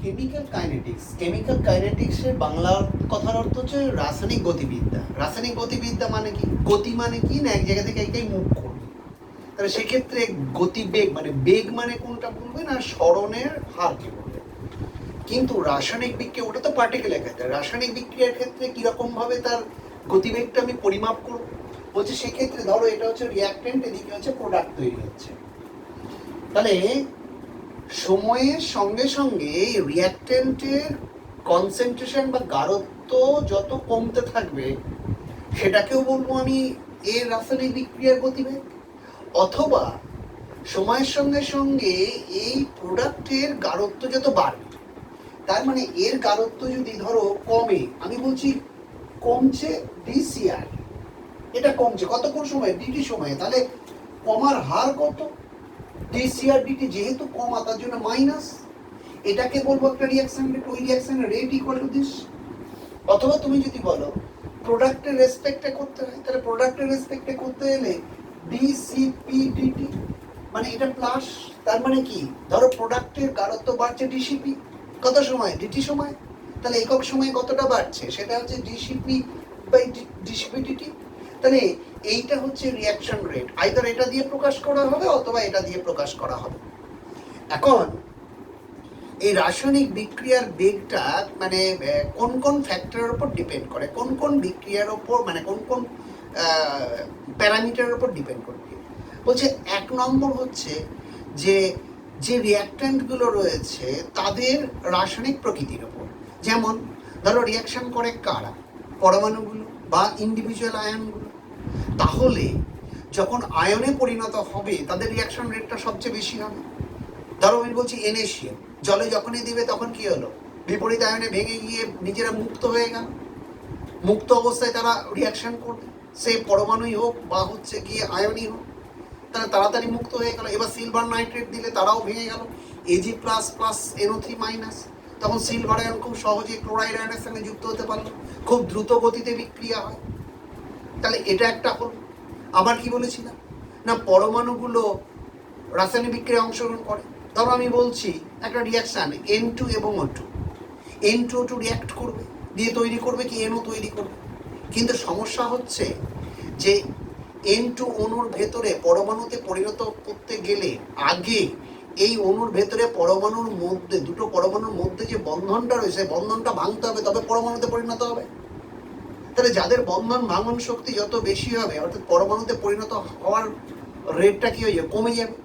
Chemical কাইনেটিক্সের Bangla কথার অর্থ হচ্ছে রাসায়নিক গতিবিদ্যা। রাসায়নিক গতিবিদ্যা মানে কি? গতি মানে কি না এক জায়গা থেকে একটাই মুভ করবে, তাহলে সেক্ষেত্রে গতিবেগ মানে বেগ মানে কোনটা বলবে না স্মরণের হারকে বলবে। কিন্তু রাসায়নিক বিক্রিয়া ওটা তো পার্টিকেলের ক্ষেত্রে, রাসায়নিক বিক্রিয়ার ক্ষেত্রে কিরকম ভাবে তার গতিবেগটা আমি পরিমাপ করব বলছে, সেক্ষেত্রে ধরো এটা হচ্ছে রিয়াক্টেন্ট, এদিকে হচ্ছে প্রোডাক্ট তৈরি হচ্ছে, তাহলে সময়ের সঙ্গে সঙ্গে রিয়াক্টেন্টের কনসেন্ট্রেশন বা গাঢ়ত্ব যত কমতে থাকবে সেটাকেও বলবো আমি এর রাসায়নিক বিক্রিয়ার গতিবেগ। অথবা সময়ের সঙ্গে সঙ্গে এই প্রোডাক্টের গাঢ়ত্ব যত বাড়বে, তার মানে এর গাঢ়ত্ব যদি ধরো কমে, আমি বলছি কমছে ডিসিআর, এটা কমছে কতক্ষণ সময়? ডিটি সময়ে, তাহলে কমার হার কত? ডিসিআর ডিটি যেহেতু কমা তার জন্য মাইনাস, এটাকে বলবো একটা রিয়াকশন রেট, ওই reaction rate equal to this. অথবা তুমি যদি বলো প্রোডাক্টের রেসপেক্টে করতে হয়, তাহলে প্রোডাক্টের রেসপেক্টে করতে গেলে ডিসিপি ডিটি, মানে এটা প্লাস, তার মানে কি ধরো প্রোডাক্টের গাঢ়ত্ব বাড়ছে ডিসিপি, কত সময়? ডিটি সময়, তাহলে একক সময়ে কতটা বাড়ছে সেটা হচ্ছে ডিসিপি বাই ডিসিপি ডিটি। তাহলে এইটা হচ্ছে রিয়াকশন রেট, আইদার এটা দিয়ে প্রকাশ করা হবে অথবা এটা দিয়ে প্রকাশ করা হবে। এখন এই রাসায়নিক বিক্রিয়ার বেগটা মানে কোন কোন ফ্যাক্টরের উপর ডিপেন্ড করে, কোন কোন বিক্রিয়ার উপর মানে কোন কোন প্যারামিটারের উপর ডিপেন্ড করবে বলছে। এক নম্বর হচ্ছে যে যে রিয়াক্ট্যান্টগুলো রয়েছে তাদের রাসায়নিক প্রকৃতির উপর। যেমন ধরো রিয়াকশন করে কারা? পরমাণুগুলো বা ইন্ডিভিজুয়াল আয়নগুলো। তাহলে যখন আয়নে পরিণত হবে তাদের রিয়াকশন রেটটা সবচেয়ে বেশি হবে। ধরো আমি বলছি NaCl, জলে যখনই দিবে তখন কি হলো? বিপরীত আয়নে ভেঙে গিয়ে নিজেরা মুক্ত হয়ে গেল, মুক্ত অবস্থায় তারা রিয়াকশন করবে, সে পরমাণুই হোক বা হচ্ছে গিয়ে আয়নই হোক, তারা তাড়াতাড়ি মুক্ত হয়ে গেল। এবার সিলভার নাইট্রেট দিলে তারাও ভেঙে গেল, Ag plus plus NO3 minus, তখন সিলভার আয়ন খুব সহজে ক্লোরাইড আয়নের সঙ্গে যুক্ত হতে পারলো, খুব দ্রুত গতিতে বিক্রিয়া হয়। তাহলে এটা একটা হলো। আবার কি বলেছিলাম না পরমাণুগুলো রাসায়নিক বিক্রিয়ায় অংশগ্রহণ করে। ধরো আমি বলছি একটা রিয়াকশান N2 এবং O2, N2O2 রিয়াক্ট করবে, দিয়ে তৈরি করবে কি NO তৈরি করবে। কিন্তু সমস্যা হচ্ছে যে N2 অণুর ভেতরে পরমাণুতে পরিণত করতে গেলে আগে এই অণুর ভেতরে পরমাণুর মধ্যে দুটো পরমাণুর মধ্যে যে বন্ধনটা রয়েছে বন্ধনটা ভাঙতে হবে, তবে পরমাণুতে পরিণত হবে। তাহলে যাদের বন্ধন ভাঙন শক্তি যত বেশি হবে অর্থাৎ পরমাণুতে পরিণত হওয়ার রেটটা কি হয়ে যাবে? কমে যাবে।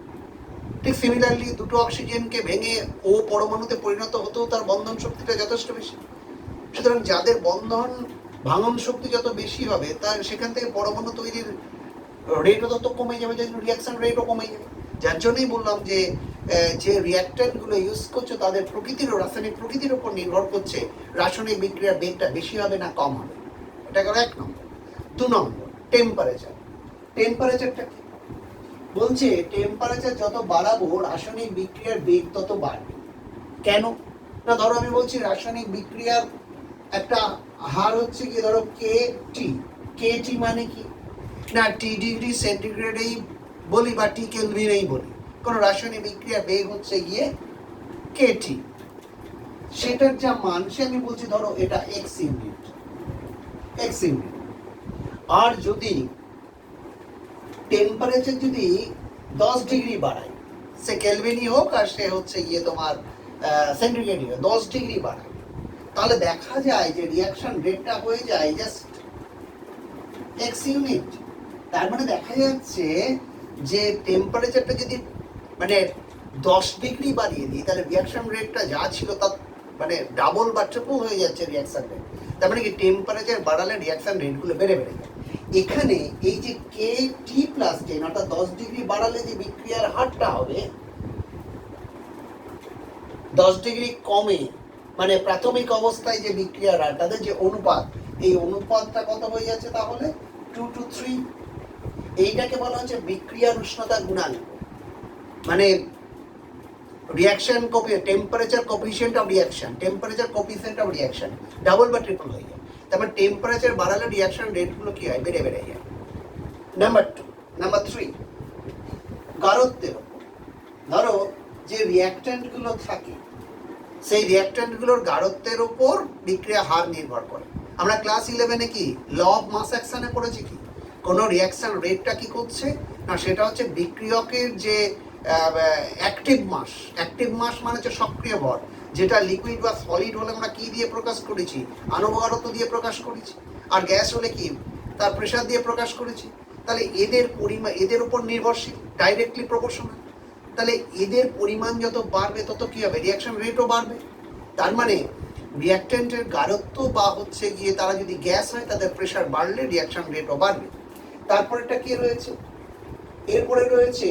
ঠিক সিমিলারলি দুটো অক্সিজেনকে ভেঙে ও পরমাণুতে পরিণত হতেও তার বন্ধন শক্তিটা যথেষ্ট বেশি। সুতরাং যাদের বন্ধন ভাঙন শক্তি যত বেশি হবে তার সেখান থেকে পরমাণু তৈরির রেটও তত কমে যাবে, যার রিয়াকশন রেটও কমে যাবে। যার জন্যই বললাম যে যে রিয়াক্ট্যান্টগুলো ইউজ করছে তাদের প্রকৃতির ও রাসায়নিক প্রকৃতির উপর নির্ভর করছে রাসায়নিক বিক্রিয়ার বেগটা বেশি হবে না কম হবে। এটা গেল এক নম্বর। দু নম্বর টেম্পারেচার। টেম্পারেচারটা কি বলছে? টেম্পারেচার যত বাড়াবো রাসায়নিক বিক্রিয়ার বেগ তত বাড়বে। কেন না ধরো আমি বলছি রাসায়নিক বিক্রিয়ার একটা হার হচ্ছে কি ধরো KT, KT মানে কি না T ডিগ্রি সেন্টিগ্রেডেই বলি বা T কেলভিনেই বলি, কোন রাসায়নিক বিক্রিয়ার বেগ হচ্ছে গিয়ে KT, সেটার যা মান সে আমি বলছি ধরো এটা x ইউনিট। আর যদি টেম্পারেচার যদি 10 ডিগ্রি বাড়ায়, সে কেলভিনই হোক আর সে হচ্ছে গিয়ে তোমার সেন্টিগ্রেডই হোক, 10 ডিগ্রি বাড়ায়, তাহলে দেখা যায় যে রিয়াকশন রেটটা হয়ে যায় জাস্ট x ইউনিট। তার মানে দেখা যাচ্ছে যে টেম্পারেচারটা যদি মানে 10 ডিগ্রি বাড়িয়ে দিই তাহলে রিয়াকশন রেটটা যা ছিল তার মানে ডাবল বা ট্রিপল হয়ে যাচ্ছে রিয়াকশন রেট। তার মানে কি টেম্পারেচার বাড়ালে রিয়াকশন রেটগুলো বেড়ে যায়। এখানে এই যে KT প্লাস 10 অর্থাৎ 10 ডিগ্রি বাড়ালে যে বিক্রিয়ার হারটা হবে 10 ডিগ্রি কমে মানে প্রাথমিক অবস্থায় যে বিক্রিয়ার হার তাদের যে অনুপাত, এই অনুপাতটা কত হয়ে যাচ্ছে তাহলে 2:3। এইটাকে বলা হচ্ছে বিক্রিয়ার উষ্ণতা গুণাঙ্ক, মানে reaction temperature coefficient of reaction, temperature coefficient of reaction double বা ট্রিপল হয়ে যায়। তারপর টেম্পারেচার বাড়ালে রিয়াকশন রেটগুলো কি হয়? বেড়ে যায়। নাম্বার 3 গাঢ়ত্বের উপর। ধরো যে রিয়াক্ট্যান্টগুলো থাকে সেই রিঅ্যাক্ট্যান্টগুলোর গাঢ়ত্বের ওপর বিক্রিয়া হার নির্ভর করে। আমরা ক্লাস 11-এ কি ল অফ মাস অ্যাকশনে পড়েছি কি কোনো রিঅ্যাকশন রেটটা কি করছে না, সেটা হচ্ছে বিক্রিয়কের যে অ্যাক্টিভ মাস মানে হচ্ছে সক্রিয় ভর, যেটা লিকুইড বা সলিড হলে আমরা কি দিয়ে প্রকাশ করেছি, আণবিক গাঢ়ত্ব দিয়ে প্রকাশ করেছি, আর গ্যাস হলে কি তার প্রেশার দিয়ে প্রকাশ করেছি। তাহলে এদের পরিমাণ এদের উপর নির্ভরশীল, ডাইরেক্টলি প্রপোর্শনাল। তাহলে এদের পরিমাণ যত বাড়বে তত কি হবে, রিঅ্যাকশন রেটও বাড়বে। তার মানে রিঅ্যাক্ট্যান্টের গাঢ়ত্ব বা হচ্ছে গিয়ে তারা যদি গ্যাস হয় তাদের প্রেশার বাড়লে রিঅ্যাকশন রেটও বাড়বে। তারপরেটা কি রয়েছে, এরপরে রয়েছে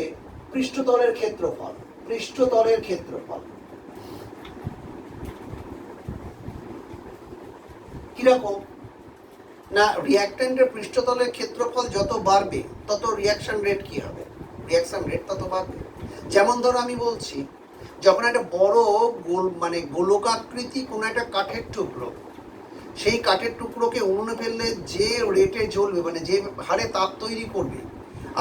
পৃষ্ঠতলের ক্ষেত্রফল। পৃষ্ঠতলের ক্ষেত্রফল কিরকম না, রিঅ্যাক্ট্যান্টের পৃষ্ঠতলের ক্ষেত্রফল যত বাড়বে তত রিঅ্যাকশন রেট কি হবে, রিঅ্যাকশন রেট তত বাড়বে। যেমন ধরো আমি বলছি, যখন একটা বড় মানে গোলকাকৃতি কোনো একটা কাঠের টুকরো, সেই কাঠের টুকরোকে উনুনে ফেললে যে রেটে জ্বলবে, মানে যে হারে তাপ তৈরি করবে,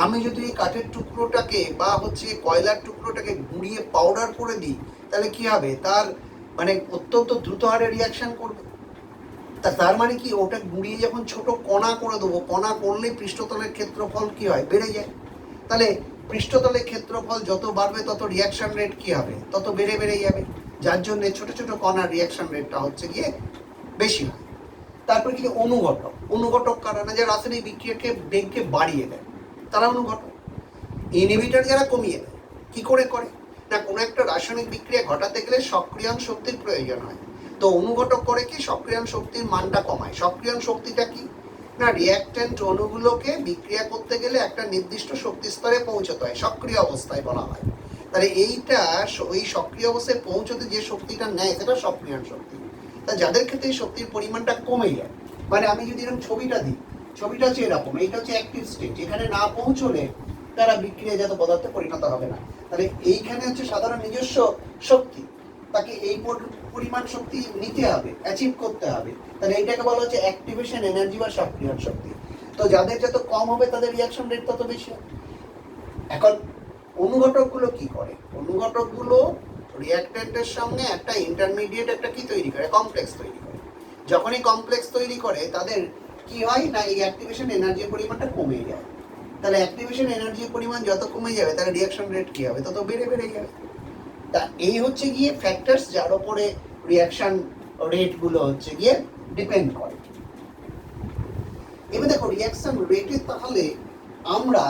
আমি যদি এই কাঠের টুকরোটাকে বা হচ্ছে কয়লার টুকরোটাকে গুঁড়িয়ে পাউডার করে দিই, তাহলে কি হবে, তার মানে অত্যন্ত দ্রুত হারে রিয়াকশন করবে। তার মানে কি, ওটা গুঁড়িয়ে যখন ছোট কণা করে দেবো, কণা করলে পৃষ্ঠতলের ক্ষেত্রফল কি হয়, বেড়ে যায়। তাহলে পৃষ্ঠতলের ক্ষেত্রফল যত বাড়বে তত রিয়াকশন রেট কি হবে, তত বেড়ে যাবে, যার জন্য ছোট ছোট কণার রিয়াকশন রেটটা হচ্ছে গিয়ে বেশি হয়। তারপরে কি অনুঘটক কারণে যারা রাসায়নিক বিক্রিয়াকে বেগকে বাড়িয়ে দেয় তারা অনুঘটক। ইনহিবিটর যারা কমিয়ে দেয়, কি করে না, কোনো একটা রাসায়নিক বিক্রিয়া ঘটাতে গেলে সক্রিয়ণ শক্তির প্রয়োজন হয়, তো অনুঘটক করে কি সক্রিয়ণ শক্তির মানটা কমায়। সক্রিয়ণ শক্তিটা কি না, রিঅ্যাক্ট্যান্ট অণুগুলোকে বিক্রিয়া করতে গেলে একটা নির্দিষ্ট শক্তি স্তরে পৌঁছতে হয়, সক্রিয় অবস্থায় বলা হয়। তাহলে এইটা ওই সক্রিয় অবস্থায় পৌঁছতে যে শক্তিটা নেয় সেটা সক্রিয়ণ শক্তি। তা যাদের ক্ষেত্রে এই শক্তির পরিমাণটা কমে যায়, মানে আমি যদি এরকম ছবিটা দিই, ছবিটা হচ্ছে এরকম, এইটা হচ্ছে অ্যাক্টিভ স্টেট, এখানে না পৌঁছলে তারা বিক্রিয়াজাত পদার্থে পরিণত হবে না। তাহলে এইখানে হচ্ছে সাধারণ নিজস্ব শক্তি, তাকে এই পরিমাণ শক্তি নিতে হবে, অ্যাচিভ করতে হবে। তাহলে এইটাকে বলা হচ্ছে অ্যাক্টিভেশন এনার্জি বা সক্রিয়ণ শক্তি। তো যাদের যত কম হবে তাদের রিয়াকশন রেট তত বেশি হবে। এখন অনুঘটকগুলো কি করে, অনুঘটকগুলো রিঅ্যাক্ট্যান্টের সঙ্গে একটা ইন্টারমিডিয়েট একটা কি তৈরি করে, কমপ্লেক্স তৈরি করে। যখনই কমপ্লেক্স তৈরি করে তাদের কি হয় না, এই অ্যাক্টিভেশন এনার্জির পরিমাণটা কমে যায়। তাহলে অ্যাক্টিভেশন এনার্জির পরিমাণ যত কমে যাবে তাহলে রিঅ্যাকশন রেট কি হবে, তত বেড়ে যাবে। তা এই হচ্ছে গিয়ে ফ্যাক্টরস যার উপরে রিঅ্যাকশন রেটগুলো হচ্ছে গিয়ে ডিপেন্ড করে। এবার দেখো রিঅ্যাকশন রেটে তাহলে আমরা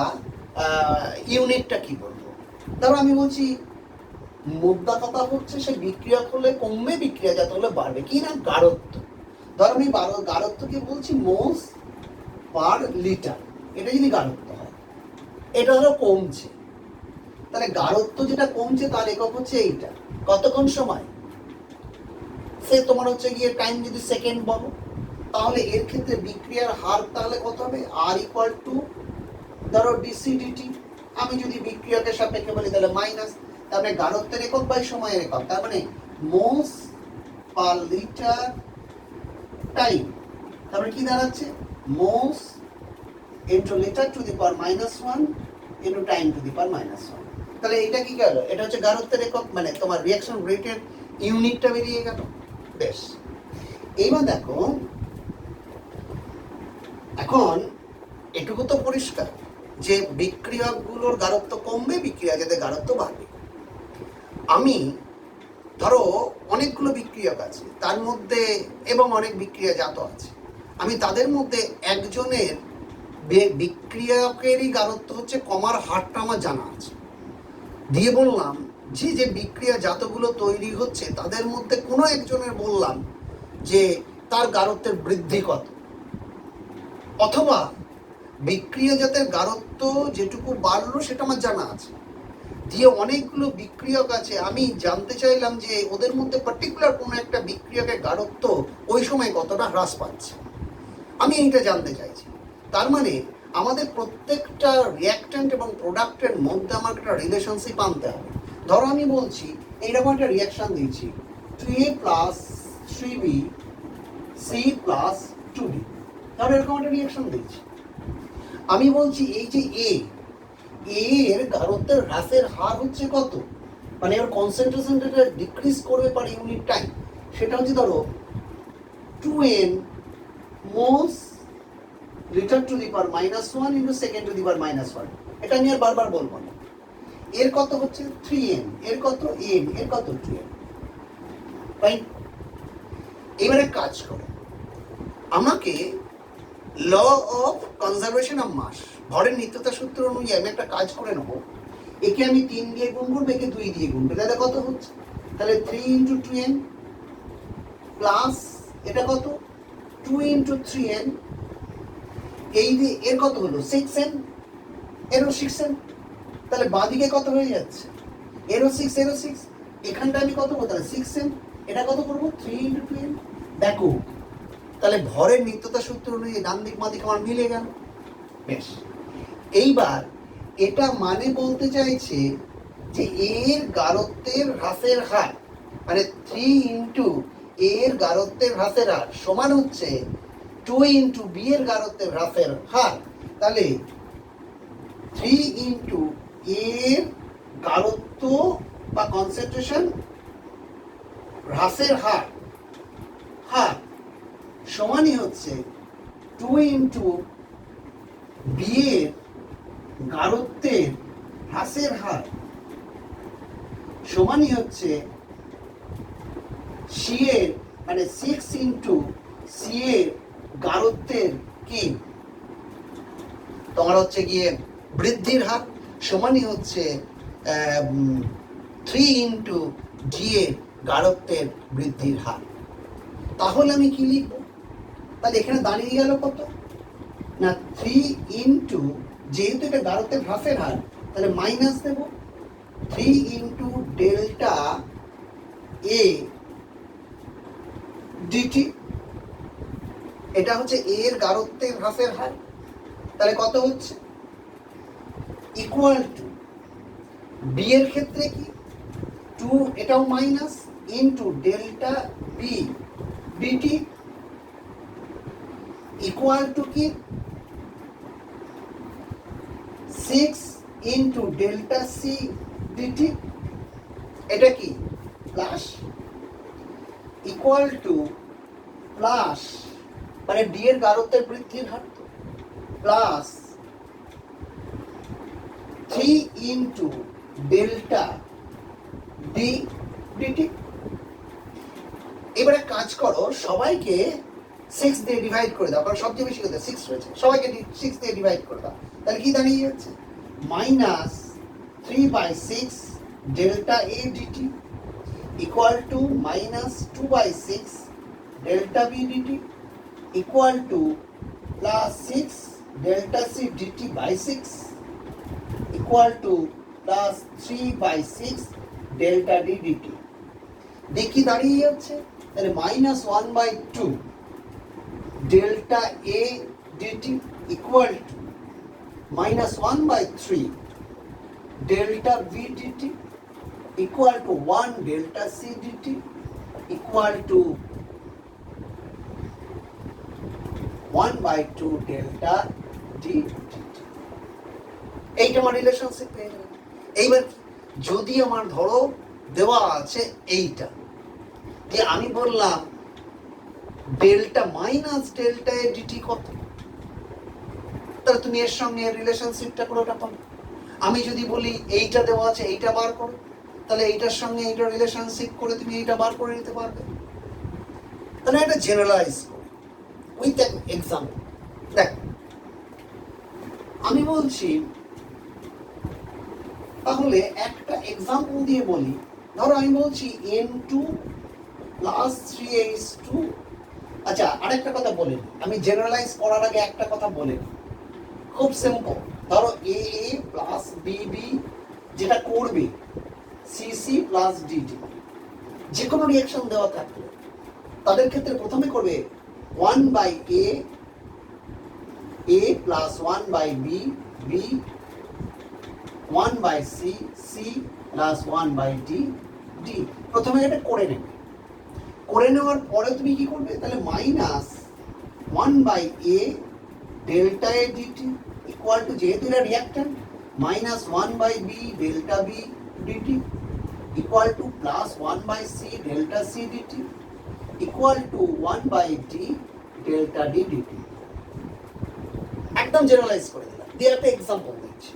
ইউনিটটা কি বলবো। ধরো আমি বলছি মুদ্রা কথা হচ্ছে সে বিক্রিয়ক হলে কমবে, বিক্রিয়াজাত হলে বাড়বে, কি না, গাঢ়ত্ব। ধরো আমি গাঢ়ত্বকে বলছি মোলস পার লিটার, এটা যদি গাঢ়ত্ব হয়, এটা ধরো কমছে, তাহলে গাঢ়ত্ব যেটা কমছে তার একক হচ্ছে এইটা, কতক্ষণ সময়, সে তোমার হচ্ছে গিয়ে টাইম যদি সেকেন্ড বলো, তাহলে এর ক্ষেত্রে বিক্রিয়ার হার তাহলে কত হবে, আর ইকুয়াল টু ধরো ডিসিডিটি। আমি যদি বিক্রিয়কের সাপেক্ষে বলি তাহলে মাইনাস, তারপরে গাঢ়ত্বের একক বাই সময়ের একক, তার মানে মোলস পার লিটার টাইম, তারপরে কি দাঁড়াচ্ছে, moles into litre to the power -1 into time to the power -1। তাহলে এটা কি গেল, এটা হচ্ছে গাঢ়ত্বের একক, মানে তোমার রিঅ্যাকশন রেটের ইউনিটটা বেরিয়ে গেল। বেশ, এইবার দেখো, এখন এটুকু তো পরিষ্কার যে বিক্রিয়কগুলোর গাঢ়ত্ব কমবে, বিক্রিয়াজাতের গাঢ়ত্ব বাড়বে। আমি ধরো অনেকগুলো বিক্রিয়ক আছে তার মধ্যে, এবং অনেক বিক্রিয়াজাত আছে, আমি তাদের মধ্যে একজনের বিক্রিয়কেরই গাঢ়ত্ব হচ্ছে কমার হারটা আমার জানা আছে, দিয়ে বললাম যে বিক্রিয়াজাতগুলো তৈরি হচ্ছে তাদের মধ্যে কোনো একজনের বললাম যে তার গাঢ়ত্বের বৃদ্ধি কত, অথবা বিক্রিয়াজাতের গাঢ়ত্ব যেটুকু বাড়লো সেটা আমার জানা আছে, দিয়ে অনেকগুলো বিক্রিয়ক আছে, আমি জানতে চাইলাম যে ওদের মধ্যে পার্টিকুলার কোনো একটা বিক্রিয়কের গাঢ়ত্ব ওই সময় কতটা হ্রাস পাচ্ছে, আমি এইটা জানতে চাইছি। তার মানে আমাদের প্রত্যেকটা রিঅ্যাক্ট্যান্ট এবং প্রোডাক্টের মধ্যে আমার একটা রিলেশনশিপ আনতে হবে। ধরো আমি বলছি এইরকম একটা রিঅ্যাকশন দিচ্ছি 2A + 3B C + 2D, ধরো এরকম একটা রিঅ্যাকশন দিচ্ছি, আমি বলছি এই যে এর গাঢ়ত্বের হ্রাসের হার হচ্ছে কত, মানে ওর কনসেন্ট্রেশনটা ডিক্রিজ করবে পার ইউনিট টাইম, সেটা হচ্ছে ধরো 2n moles litre to the power -1 into second to the power -1। এটা আমি আর বারবার বলবো না। এর কত হচ্ছে 3n, এর কত n, এর কত 2n। ফাইন। এবারে কাজ করো, আমাকে law of conservation of mass, ভরের নিত্যতা সূত্র অনুযায়ী আমি একটা কাজ করে নেবো। একে আমি 3 দিয়ে গুণ করবো, একে 2 দিয়ে গুণ করবো, তাহলে কত হচ্ছে, তাহলে 3 ইন্টু 2n প্লাস এটা কত 2 ইন্টু 3n, এই দিয়ে এর কত হলো 6n, এরও 6n, তাহলে বাঁদিকে কত হয়ে যাচ্ছে, এরও 6, এরও 6, এখানটা আমি কত করবো তাহলে 6n, এটা কত করবো 3 ইন্টু 2n। দেখো তাহলে ভরের নিত্যতা সূত্র অনুযায়ী ডান দিক বাঁ দিক আমার মিলে গেল। বেশ, এইবার এটা মানে বলতে চাইছে যে এর গারত্বের হ্রাসের হার, মানে 3 ইন্টু এর গারত্বের হ্রাসের হার সমান হচ্ছে 2 ইন্টু বি এর গারত্বের হ্রাসের হার। তাহলে 3 ইন্টু এর গারত্ব বা কনসেন্ট্রেশন হ্রাসের হার সমানই হচ্ছে 2 ইন্টু বি এর গারত্বের হ্রাসের হার সমানই হচ্ছে সি এর, মানে 6 ইন্টু সি এর গারত্বের কি তোমার হচ্ছে গিয়ে বৃদ্ধির হার সমানই হচ্ছে 3 ইন্টু জি এর গারত্বের বৃদ্ধির হার। তাহলে আমি কি লিখব, তাহলে এখানে দাঁড়িয়ে গেল কত না 3 ইন্টু, যেহেতু এটা গারত্বের হ্রাসের হার তাহলে মাইনাস দেব 3 ইন্টু ডেল্টা এ ডিটি, এটা হচ্ছে এ এর গারত্বের হ্রাসের হার, তাহলে কত হচ্ছে ইকুয়াল টু বি এর ক্ষেত্রে কি 2, এটাও minus into delta B DT equal to কি 6 ইন্টু ডেল্টা সি ডিটি, এটা কি প্লাস ইকুয়াল টু প্লাস, মানে ডি এর গারত্বের বৃদ্ধির হার plus 3 into delta D DT. এবারে কাজ করো, সবাইকে 6 দিয়ে ডিভাইড করে দাও, কারণ সবচেয়ে বেশি কথা 6 রয়েছে, সবাইকে 6 দিয়ে ডিভাইড করে দাও, তাহলে কি দাঁড়িয়ে যাচ্ছে minus 3/6 delta A dt equal to minus 2/6 delta B DT equal to plus 6 delta C dt by 6 equal to plus 3/6 delta D dt. দেখি দাঁড়িয়ে যাচ্ছে, তাহলে minus 1/2 delta A dt equal to minus 1/3 delta v dt equal to 1 delta c dt equal to 1/2 delta d dt। এইটা আমার relationship পেয়ে গেল। এইবার যদি আমার ধরো দেওয়া আছে এইটা, যে আমি বললাম delta minus delta A dt কত, তাহলে তুমি এর সঙ্গে রিলেশনশিপটা করে ওটা পাবে। আমি যদি বলি এইটা দেওয়া আছে এইটা বার করো, তাহলে এইটার সঙ্গে এইটা রিলেশনশিপ করে তুমি এইটা বার করে নিতে পারবে। তাহলে এটা জেনারেলাইজ করে উইথ অ্যান এক্সাম্পল। দেখ আমি বলছি, তাহলে একটা এক্সাম্পল দিয়ে বলি। ধরো আমি বলছি N2 প্লাস 3H2। আচ্ছা, আরেকটা কথা বলে নিই, আমি জেনারেলাইজ করার আগে একটা কথা বলে নিই, খুব সিম্পল। ধরো A A plus B B যেটা করবে C C plus D D, যে কোনো রিয়াকশন দেওয়া থাকলে তাদের ক্ষেত্রে প্রথমে করবে 1/a a plus 1/b b 1/c c plus 1/d d। প্রথমে এটা করে নেবে, করে নেওয়ার পরে তুমি কি করবে, তাহলে minus 1/a delta A dt equal to, যেহেতু এটা reactant, minus 1/b delta B DT equal to plus 1/c delta c dt equal to 1/d delta d dt। একদম জেনারেলাইজ করে দিলাম, দিয়ে একটা এক্সাম্পল দিচ্ছি।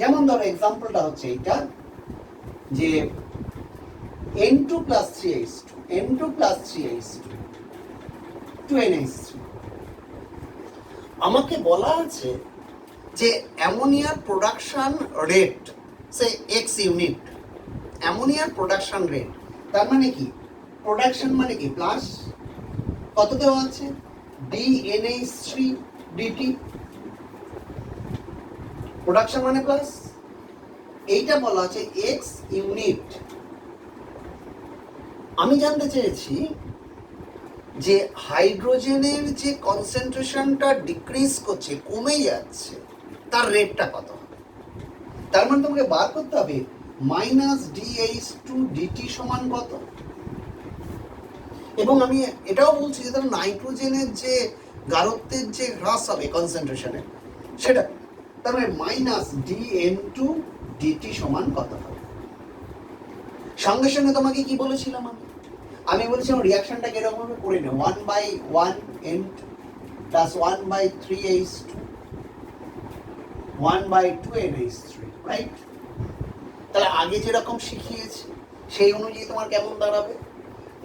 যেমন ধরো এক্সাম্পলটা হচ্ছে এইটা যে N2 plus 3H2 N2 plus 3H2 2NH3। আমাকে বলা আছে যে অ্যামোনিয়ার প্রোডাকশন রেট সে এক্স ইউনিট, অ্যামোনিয়ার প্রোডাকশন রেট তার মানে কি প্রোডাকশন মানে কি প্লাস কত দেওয়া আছে DNH3 dt, প্রোডাকশন মানে প্লাস, এইটা বলা আছে এক্স ইউনিট। আমি জানতে চেয়েছি যে হাইড্রোজেনের যে কনসেন্ট্রেশনটা ডিক্রিজ করছে, কমে যাচ্ছে, তার রেটটা কত হবে। তার মানে তোমাকে বার করতে হবে -DH2 dt সমান কত। এবং আমি এটাও বলছি যে তার নাইট্রোজেনের যে গাঢ়ত্বের যে হ্রাস হবে কনসেন্ট্রেশনের সেটা, তার মানে -DN2 dt সমান কত হবে। সঙ্গে সঙ্গে তোমাকে কি বলেছিলাম আমি বলেছিলাম রিয়াকশনটাকে এরকম ভাবে করে নে 1/1 N2 plus 1/3H2 1/2 NH3, right? তাহলে আগে যেরকম শিখিয়েছি সেই অনুযায়ী তোমার কেমন দাঁড়াবে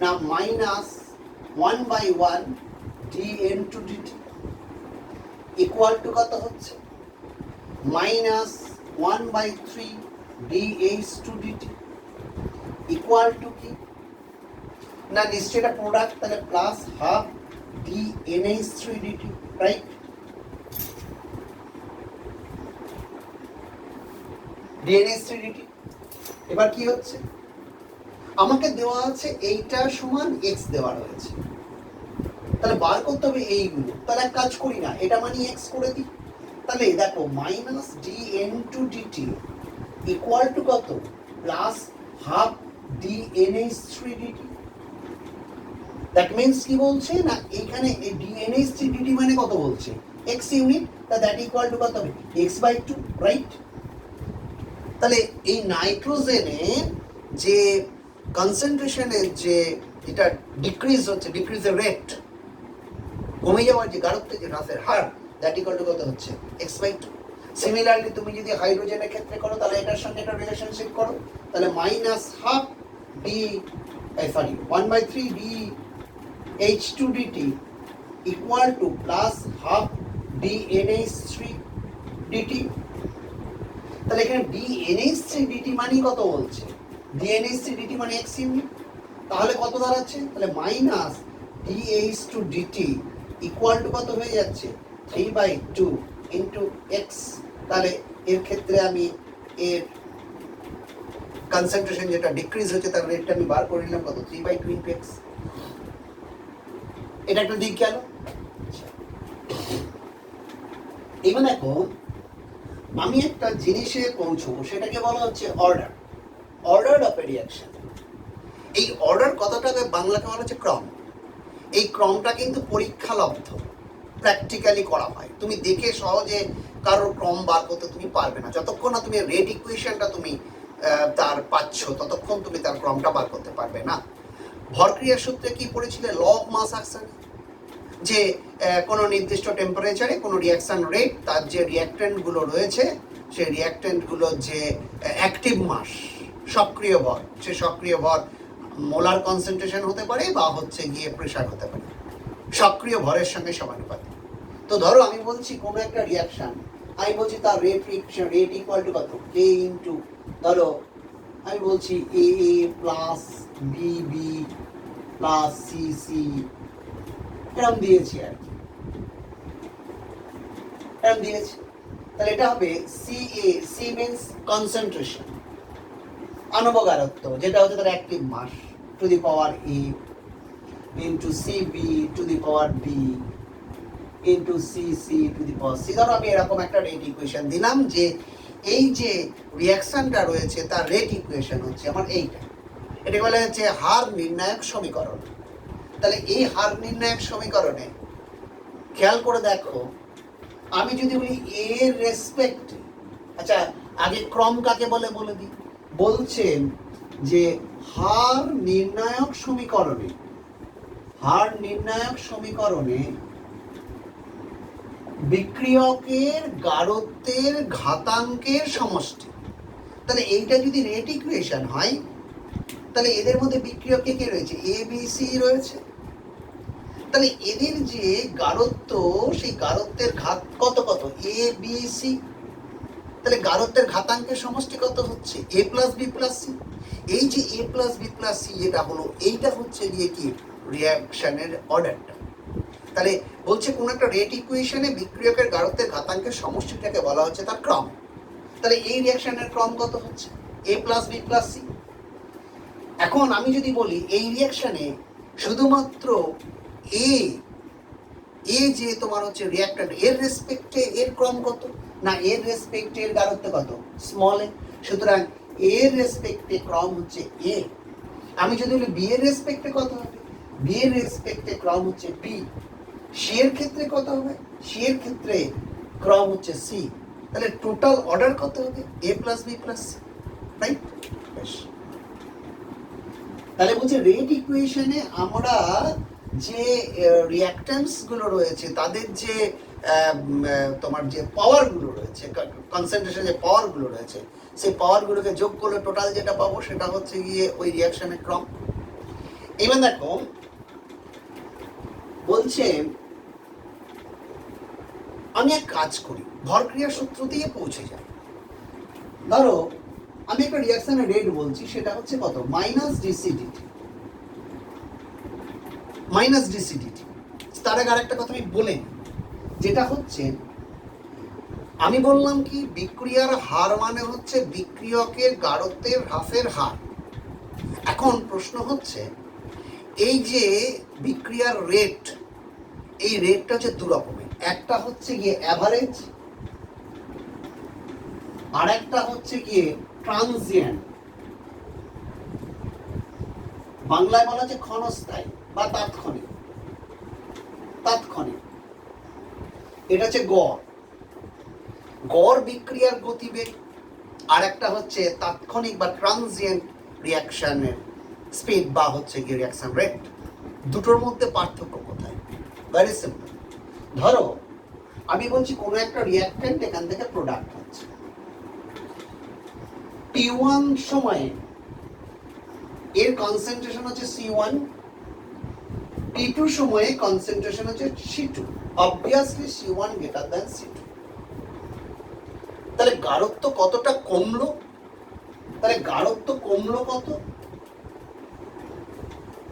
না -1/1 DN2 dt ইকুয়াল টু কত হচ্ছে -1/3 DH2 dt ইকুয়াল টু কি না নিশ্চয়ই এটা প্রোডাক্ট, তাহলে plus half DNH3 dt, right? DNH3 dt। এবার কি হচ্ছে আমাকে দেওয়া আছে এইটা সমান x দেওয়া রয়েছে, তাহলে বার করতে হবে এইগুলো। তাহলে এক কাজ করি না, এটা মানে x করে দিই। তাহলে দেখো -DN2 dt ইকুয়াল টু কত plus half DNH3 dt। That means কি বলছে না এখানে DNH3 dt মানে কত বলছে x ইউনিট, তা দ্যাট ইকুয়াল টু কত হবে x/2, রাইট? তাহলে এই নাইট্রোজেনে যে কনসেন্ট্রেশনের যে এটা ডিক্রিজ হচ্ছে, ডিক্রিজের রেট কমে যাওয়ার যে গাঢ়ত্বের যে হ্রাসের হার, দ্যাট ইকুয়াল টু কত হচ্ছে x/2। সিমিলারলি তুমি যদি হাইড্রোজেনের ক্ষেত্রে করো তাহলে এটার সঙ্গে একটা রিলেশনশিপ করো, তাহলে -1/3 DH2 dt equal to plus half DNH3 dt। তাহলে এখানে DNH3 dt মানে কত বলছে DNH3 dt মানে x ইউনিট, তাহলে কত দাঁড়াচ্ছে তাহলে -DH2 dt ইকুয়াল টু কত হয়ে যাচ্ছে 3/2 ইন্টু x। তাহলে এর ক্ষেত্রে আমি এর কনসেন্ট্রেশন যেটা ডিক্রিজ হচ্ছে তার রেটটা আমি বার করে নিলাম কত 3/2 ইন্টু x। এটা একটা দিক গেল। এবার দেখো আমি একটা জিনিসে পৌঁছবো, সেটাকে বলা হচ্ছে order, order of A reaction. এই অর্ডার কথাটাকে বাংলাকে বলা হচ্ছে ক্রম। এই ক্রমটা কিন্তু পরীক্ষালব্ধ, প্র্যাকটিক্যালি করা হয়। তুমি দেখে সহজে কারোর ক্রম বার করতে তুমি পারবে না, যতক্ষণ না তুমি রেট ইকুয়েশনটা তুমি তার পাচ্ছ ততক্ষণ তুমি তার ক্রমটা বার করতে পারবে না। ভরক্রিয়ার সূত্রে কি পড়েছিলে ল অফ মাস অ্যাকশন, যে কোনো নির্দিষ্ট টেম্পারেচারে কোনো রিঅ্যাকশন রেট, তার যে রিঅ্যাক্ট্যান্টগুলো রয়েছে সেই রিঅ্যাক্ট্যান্টগুলোর যে অ্যাক্টিভ মাস সক্রিয় ভর, সে সক্রিয় ভর মোলার কনসেন্ট্রেশন হতে পারে বা হচ্ছে গিয়ে প্রেশার হতে পারে, সক্রিয় ভরের সঙ্গে সমানুপাতিক। তো ধরো আমি বলছি কোনো একটা রিঅ্যাকশন, আমি বলছি তার রেট ইকুয়াল টু কত K ইন্টু, ধরো আমি বলছি AA plus BB plus CC, এরকম দিয়েছি আর কি, এরকম দিয়েছি। তাহলে এটা হবে CA, C মিন্স কনসেন্ট্রেশন, আণবগারত্ব যেটা হচ্ছে তার active mass to the power E into CB to the power B into CC to the power C। ধরো আমি এরকম একটা রেট ইকুয়েশন দিলাম যে এই যে রিঅ্যাকশনটা রয়েছে তার রেট ইকুয়েশন হচ্ছে আমার এইটা, এটা বলা হচ্ছে হার নির্ণায়ক সমীকরণ। তাহলে এই হার নির্ণায়ক সমীকরণে খেয়াল করে দেখো, আমি যদি বলি এর রেসপেক্ট, আচ্ছা আগে ক্রম কাকে বলে বলে দিই, বলছেন যে হার নির্ণায়ক সমীকরণে বিক্রিয়কের গাঢ়ত্বের ঘাতাঙ্কের সমষ্টি। তাহলে এইটা যদি রেট ইকুয়েশন হয়, তাহলে এদের মধ্যে বিক্রিয়ক কে রয়েছে? এ বি সি রয়েছে। তাহলে এদের যে গাঢ়ত্ব, সেই গাঢ়ত্বের ঘাত কত কত? A B C. তাহলে গাঢ়ত্বের ঘাতাঙ্কের সমষ্টি কত হচ্ছে? এ প্লাস বি প্লাস সি। এই যে এ প্লাস বি প্লাস সি যেটা হলো, এইটা হচ্ছে গিয়ে কি রিয়াকশনের অর্ডারটা। তাহলে বলছে কোন একটা রেট ইকুয়েশনে বিক্রিয়কের গাঢ়ত্বের ঘাতাঙ্কের সমষ্টিটাকে বলা হচ্ছে তার ক্রম। তাহলে এই রিয়াকশনের ক্রম কত হচ্ছে? এ প্লাস বি প্লাস সি। এখন আমি যদি বলি এই রিয়াকশনে শুধুমাত্র এ যে তোমার হচ্ছে রিয়াক্ট্যান্ট, এর রেসপেক্টে এর ক্রম কত? না, এর রেসপেক্টে এর গাঢ়ত্ব কত? স্মল এ। সুতরাং এর রেসপেক্টে ক্রম হচ্ছে এ। আমি যদি বলি বি এর রেসপেক্টে কত হবে? বি এর রেসপেক্টে ক্রম হচ্ছে বি। সি এর ক্ষেত্রে কত হবে? সি এর ক্ষেত্রে ক্রম হচ্ছে সি। তাহলে টোটাল অর্ডার কত হবে? A plus B plus C, right? তাহলে বলছে রেট ইকুয়েশনে আমরা যে রিঅ্যাক্ট্যান্টস গুলো রয়েছে, তাদের যে তোমার যে পাওয়ার গুলো রয়েছে, কনসেন্ট্রেশন যে পাওয়ার গুলো রয়েছে, সেই পাওয়ার গুলোকে যোগ করলে টোটাল যেটা পাবো সেটা হচ্ছে গিয়ে ওই রিঅ্যাকশনের ক্রম। এবার দেখো বলছে আমি এক কাজ করি, ভরক্রিয়া সূত্র দিয়ে পৌঁছে যাই। ধরো আমি একটা রিঅ্যাকশনের রেট বলছি, সেটা হচ্ছে কত? মাইনাস ডিসিডিটি। মাইনাস ডিসিডিটি। তার আগে আরেকটা কথা আমি বলে নিই, যেটা হচ্ছে আমি বললাম কি বিক্রিয়ার হার মানে হচ্ছে বিক্রিয়কের গাঢ়ত্বের হ্রাসের হার। এখন প্রশ্ন হচ্ছে এই যে বিক্রিয়ার রেট, এই রেটটা হচ্ছে দু রকমের। একটা হচ্ছে গিয়ে অ্যাভারেজ, আর একটা হচ্ছে গিয়ে ট্রানজিয়েন্ট। বাংলায় বলা হচ্ছে ক্ষণস্থায়ী বা তাৎক্ষণিক। এটা হচ্ছে গড় বিক্রিয়ার গতিবেগ, আর একটা হচ্ছে তাৎক্ষণিক বা ট্রানজিয়েন্ট রিঅ্যাকশনের স্পিড বা হচ্ছে কি রিঅ্যাকশন রেট। দুটোর মধ্যে পার্থক্য কোথায়? Very simple. ধরো আমি বলছি কোনো একটা রিঅ্যাকট্যান্ট এখান থেকে প্রোডাক্ট হচ্ছে, T1 সময়ে এর কনসেন্ট্রেশন হচ্ছে C1, T2 সময়ে কনসেন্ট্রেশন হচ্ছে C2। Obviously C1 greater than C2। তাহলে গাঢ়ত্ব কতটা কমলো? তাহলে গাঢ়ত্ব কমলো কত?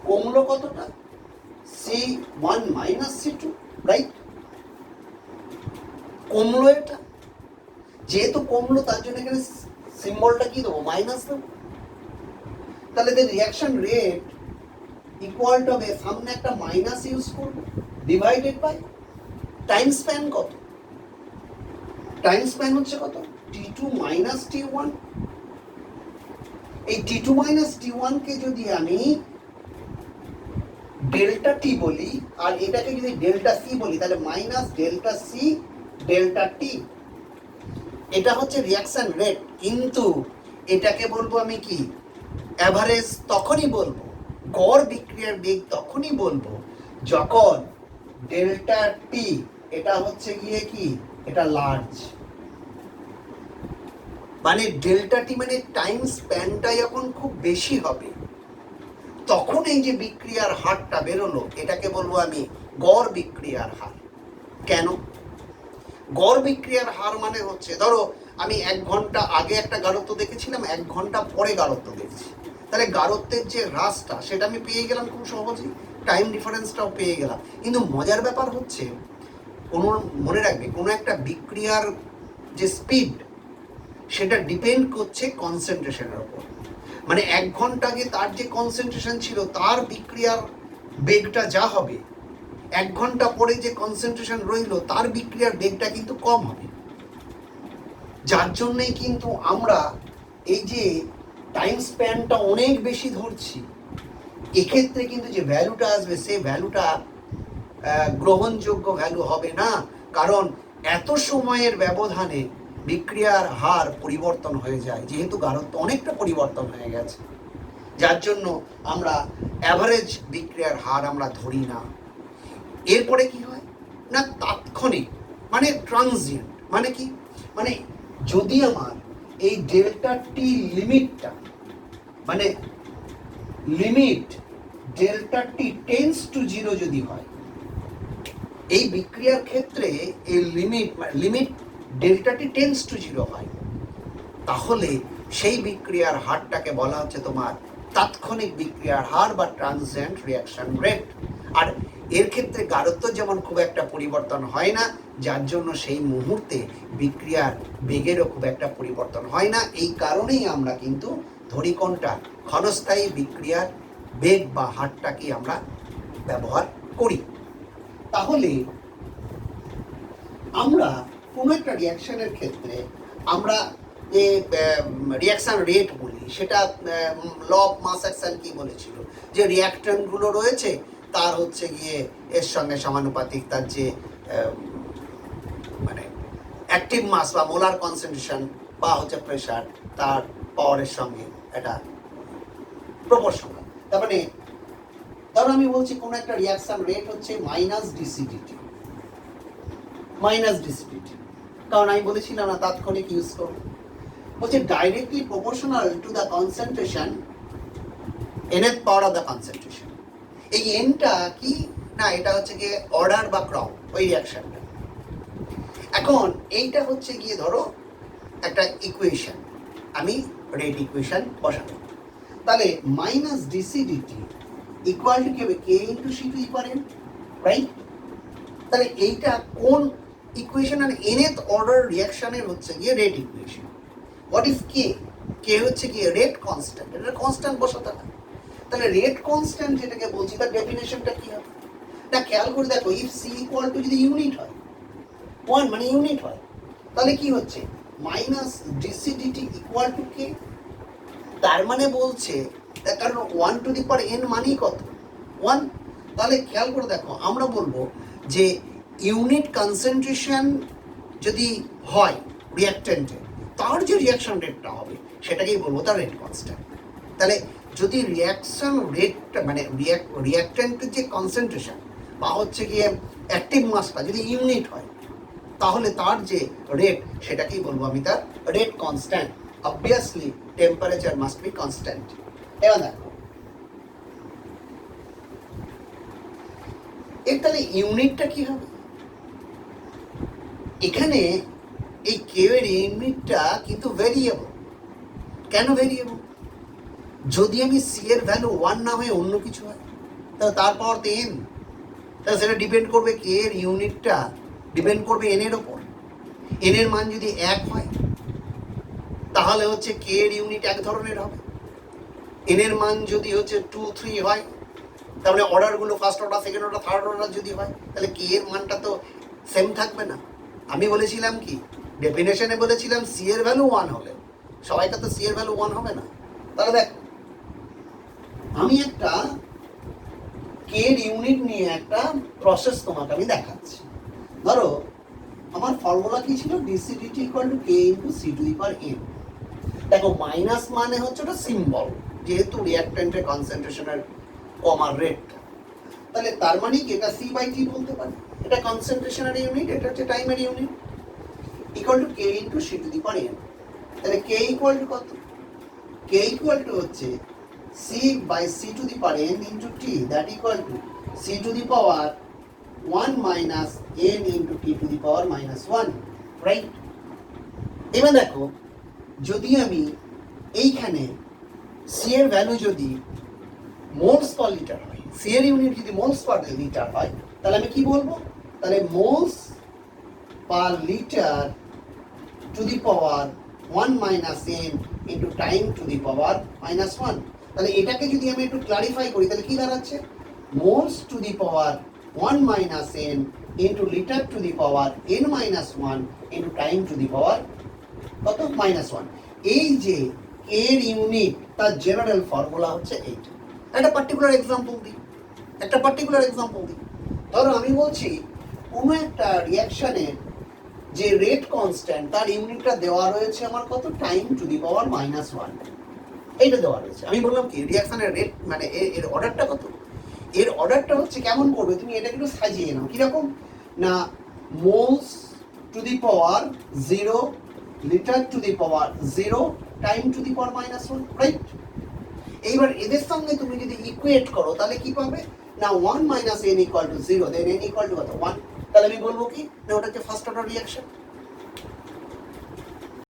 কমলো কতটা? C1 minus C2, right? কমলো এটা। যেহেতু কমলো তার জন্য এখানে সিম্বলটা কি দেবো? মাইনাস দেবো। তাহলে এদের রিঅ্যাকশন রেট ইকুয়াল টু হবে, সামনে একটা মাইনাস ইউজ করবো, ডিভাইডেড বাই টাইম স্প্যান কত? টাইম স্প্যান হচ্ছে কত? T2 minus T1। এই T2 মাইনাস T1 কে যদি আমি ডেল্টা টি বলি আর এটাকে যদি ডেল্টা সি বলি, তাহলে মাইনাস ডেল্টা সি ডেল্টা টি। এটা হচ্ছে রিঅ্যাকশন রেট, কিন্তু এটাকে বলবো আমি কি অ্যাভারেজ। তখনই বলবো, গড় বিক্রিয়ার বেগ তখনই বলবো যখন ডেল্টা টি এটা হচ্ছে গিয়ে কি, এটা লার্জ। মানে ডেল্টা টি মানে টাইম স্প্যানটা যখন খুব বেশি হবে, তখন এই যে বিক্রিয়ার হারটা বেরোলো, এটাকে বলবো আমি গড় বিক্রিয়ার হার। কেন? গড় বিক্রিয়ার হার মানে হচ্ছে, ধরো আমি 1 ঘন্টা আগে একটা গাঢ়ত্ব দেখেছিলাম, 1 ঘন্টা পরে গাঢ়ত্ব দেখছি, তাহলে গাঢ়ত্বের যে হ্রাসটা সেটা আমি পেয়ে গেলাম খুব সহজেই, টাইম ডিফারেন্সটাও পেয়ে গেলাম। কিন্তু মজার ব্যাপার হচ্ছে, মনে রাখবে কোনো একটা বিক্রিয়ার যে স্পিড সেটা ডিপেন্ড করছে কনসেন্ট্রেশনের উপর। মানে 1 ঘন্টা আগে তার যে কনসেন্ট্রেশন ছিল, তার বিক্রিয়ার বেগটা যা হবে, 1 ঘন্টা পরে যে কনসেন্ট্রেশন রইল, তার বিক্রিয়ার বেগটা কিন্তু কম হবে। যার জন্যই কিন্তু আমরা এই যে টাইম স্প্যানটা অনেক বেশি ধরছি, এক্ষেত্রে কিন্তু যে ভ্যালুটা আসবে, সেই ভ্যালুটা গ্রহণযোগ্য ভ্যালু হবে না, কারণ এত সময়ের ব্যবধানে বিক্রিয়ার হার পরিবর্তন হয়ে যায়, যেহেতু গাঢ়ত্ব অনেকটা পরিবর্তন হয়ে গেছে। যার জন্য আমরা অ্যাভারেজ বিক্রিয়ার হার আমরা ধরি না। এরপরে কি হয় না, তাৎক্ষণিক মানে ট্রানজিয়েন্ট মানে কি, মানে যদি আমার এই ডেল্টা টি লিমিটটা মানে limit delta T tends to zero যদি হয়, এই বিক্রিয়ার ক্ষেত্রে এই limit delta T tends to zero হয়, তাহলে সেই বিক্রিয়ার হারটাকে বলা হচ্ছে তোমার তাৎক্ষণিক বিক্রিয়ার হার বা ট্রানজিয়েন্ট রিঅ্যাকশন রেট। আর এর ক্ষেত্রে গাঢ়ত্ব যেমন খুব একটা পরিবর্তন হয় না, যার জন্য সেই মুহূর্তে বিক্রিয়ার বেগেরও খুব একটা পরিবর্তন হয় না। এই কারণেই আমরা কিন্তু ধরি কোনটা, ক্ষণস্থায়ী বিক্রিয়ার বেগ বা হারটাকে আমরা ব্যবহার করি। তাহলে আমরা কোনো একটা রিঅ্যাকশনের ক্ষেত্রে আমরা যে রিঅ্যাকশন রেট বলি, সেটা ল অফ মাস অ্যাকশন কি বলেছিল, যে রিঅ্যাক্ট্যান্টগুলো রয়েছে তার হচ্ছে গিয়ে এর সঙ্গে সমানুপাতিক তার যে মানে অ্যাক্টিভ মাস বা মোলার কনসেন্ট্রেশন বা হচ্ছে প্রেশার তার পাওয়ারের সঙ্গে এটা প্রপোর্শনাল। তার মানে ধরো আমি বলছি কোনো একটা রিঅ্যাকশন রেট হচ্ছে মাইনাস ডিসিডিটি, কারণ আমি বলেছিলাম না তাৎক্ষণিক ইউজ করবো, বলছে directly proportional to the concentration nth power of the concentration. এই এনটা কি না, এটা হচ্ছে গিয়ে অর্ডার বা ক্রম ওই রিঅ্যাকশনটা। এখন এইটা হচ্ছে গিয়ে ধরো একটা ইকুয়েশন, আমি রেট ইকুয়েশন বসাবো, তাহলে মাইনাস ডিসিডিটি ইকুয়াল টু কি হবে, K into C to the power n, right? তাহলে এইটা কোন ইকুয়েশন, আর nth অর্ডার রিঅ্যাকশনের হচ্ছে গিয়ে rate equation. What is K? K হচ্ছে গিয়ে রেট কনস্ট্যান্ট, এটা কনস্ট্যান্ট বসাতে হবে। তাহলে রেট কনস্ট্যান্ট যেটাকে বলছি তার ডেফিনেশনটা কি হবে না, খেয়াল করে দেখো, ইফ সি ইকুয়াল টু যদি ইউনিট হয়, 1 মানে ইউনিট হয়, তাহলে কি হচ্ছে মাইনাস ডিসিডিটি ইকুয়াল টু কে। তার মানে বলছে, কারণ 1 টু দি পাওয়ার n মানেই কত, 1। তাহলে খেয়াল করে দেখো, আমরা বলবো যে ইউনিট কনসেন্ট্রেশন যদি হয় রিঅ্যাক্ট্যান্টে, তার যে রিঅ্যাকশন রেটটা হবে সেটাকেই বলবো তার রেট কনস্ট্যান্ট। তাহলে যদি রিঅ্যাকশন রেটটা মানে রিঅ্যাক্ট্যান্টের যে কনসেন্ট্রেশন বা হচ্ছে গিয়ে অ্যাক্টিভ মাসটা যদি ইউনিট হয়, তাহলে তার যে রেট সেটাকেই বলবো আমি তার rate constant. Obviously temperature must be constant. এবার দেখো এর তাহলে ইউনিটটা কি হবে, এখানে এই কেউ এর ইউনিটটা কিন্তু ভেরিয়েবল। কেন ভেরিয়েবল? যদি আমি সি এর ভ্যালু 1 না হয়ে অন্য কিছু হয়, তাহলে তার পাওয়ার তো n, তাহলে সেটা ডিপেন্ড করবে কে এর ইউনিটটা ডিপেন্ড করবে n এর ওপর। n এর মান যদি 1 হয় তাহলে হচ্ছে কে এর ইউনিট এক ধরনের হবে। n এর মান যদি হচ্ছে 2, 3 হয়, তার মানে অর্ডারগুলো first order, second order, third order যদি হয়, তাহলে কে এর মানটা তো সেম থাকবে না। আমি বলেছিলাম কি, ডেফিনেশনে বলেছিলাম সি এর ভ্যালু 1 হলে, সবাইকার তো সি এর ভ্যালু 1 হবে না। তাহলে দেখো আমি একটা কে এর ইউনিট নিয়ে একটা প্রসেস তোমাকে আমি দেখাচ্ছি। ধরো আমার ফর্মুলা কি ছিল, DCDT equal to K into C to the power n। দেখো মাইনাস মানে হচ্ছে ওটা সিম্বল, যেহেতু রিঅ্যাক্ট্যান্টের কনসেন্ট্রেশনের কমার রেট, তাহলে তার মানে কি এটা সি বাই টি বলতে পারি, এটা কনসেন্ট্রেশনের ইউনিট, এটা হচ্ছে টাইমের unit, equal to K into C to the power n। তাহলে কে ইকুয়াল টু কত, কে ইকুয়াল টু হচ্ছে C by C to the power n into T, that equal to C to the power 1 minus n into T to the power minus 1, right? এবার দেখো যদি আমি এইখানে C এর value যদি moles per litre হয়, C এর unit যদি মোলস পার লিটার হয়, তাহলে আমি কি বলবো, তাহলে moles per litre to the power 1 minus n into time to the power minus 1। তাহলে এটাকে যদি আমি একটু ক্লারিফাই করি, তাহলে কি দাঁড়াচ্ছে, moles to the power 1 minus n into litre to the power n minus 1 into time to the power কত, মাইনাস 1। এই যে এর ইউনিট তার জেনারেল ফর্মুলা হচ্ছে এইটা। একটা পার্টিকুলার এক্সাম্পল দিই, ধরো আমি বলছি কোনো একটা রিঅ্যাকশনের যে রেট কনস্ট্যান্ট তার ইউনিটটা দেওয়া রয়েছে আমার কত, time to the power minus 1। এইটা দেওয়া রয়েছে। আমি বললাম কি রিয়াকশনের রেট মানে এর অর্ডারটা কত, এর অর্ডারটা হচ্ছে কেমন করবে তুমি এটাকে একটু সাজিয়ে নাও কিরকম না moles to the power 0 litre to the power 0 time to the power -1, right? এইবার এদের সঙ্গে তুমি যদি ইকুয়েট করো তাহলে কি পাবে না 1 - n = 0, দেন n = কত 1। তাহলে আমি বলবো কি না ওটা হচ্ছে ফার্স্ট অর্ডার রিয়াকশন।